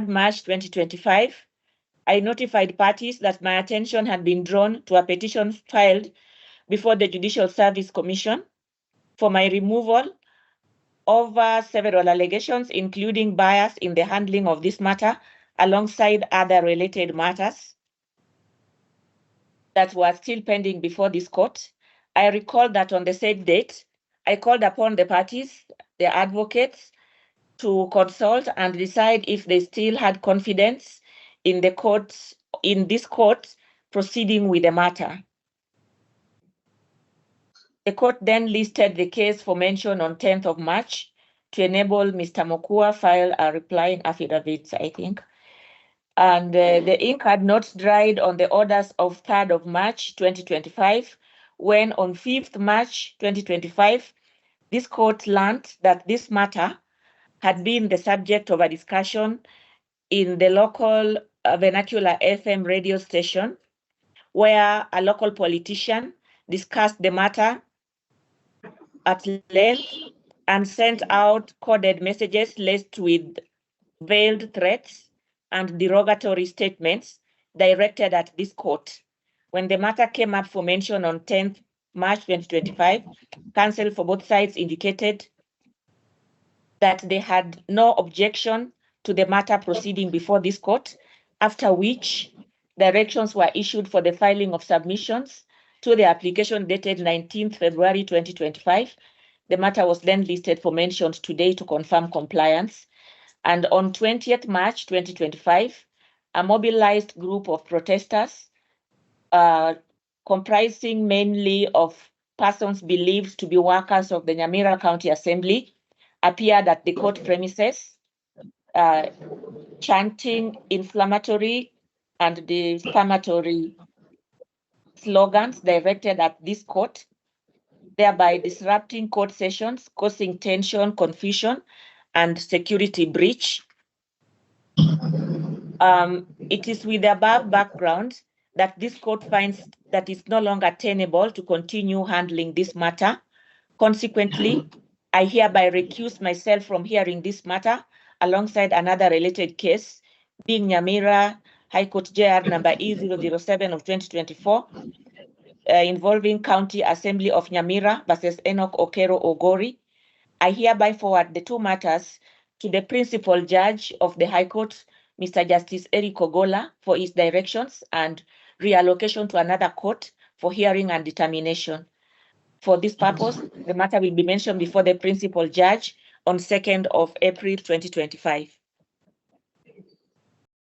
March 2025, I notified parties that my attention had been drawn to a petition filed before the Judicial Service Commission for my removal over several allegations, including bias in the handling of this matter, alongside other related matters that were still pending before this court. I recall that on the said date, I called upon the parties, the advocates, to consult and decide if they still had confidence in the courts, in this court proceeding with the matter. The court then listed the case for mention on 10th of March to enable Mr. Mokua file a replying affidavit, I think. And the ink had not dried on the orders of 3rd of March 2025, when on 5th March 2025, this court learned that this matter had been the subject of a discussion in the local vernacular FM radio station, where a local politician discussed the matter at length and sent out coded messages laced with veiled threats and derogatory statements directed at this court. When the matter came up for mention on 10th March 2025, counsel for both sides indicated that they had no objection to the matter proceeding before this court, after which directions were issued for the filing of submissions to the application dated 19th February 2025. The matter was then listed for mention today to confirm compliance. And on 20th March 2025, a mobilized group of protesters comprising mainly of persons believed to be workers of the Nyamira County Assembly appeared at the court premises, chanting inflammatory and defamatory slogans directed at this court, thereby disrupting court sessions, causing tension, confusion, and security breach. It is with the above background that this court finds that it's no longer tenable to continue handling this matter. Consequently, I hereby recuse myself from hearing this matter alongside another related case, being Nyamira High Court JR number E007 of 2024, involving County Assembly of Nyamira versus Enoch Okero Ogori. I hereby forward the two matters to the principal judge of the High Court, Mr. Justice Eric Ogola, for his directions and reallocation to another court for hearing and determination. For this purpose, the matter will be mentioned before the principal judge on 2nd of April 2025.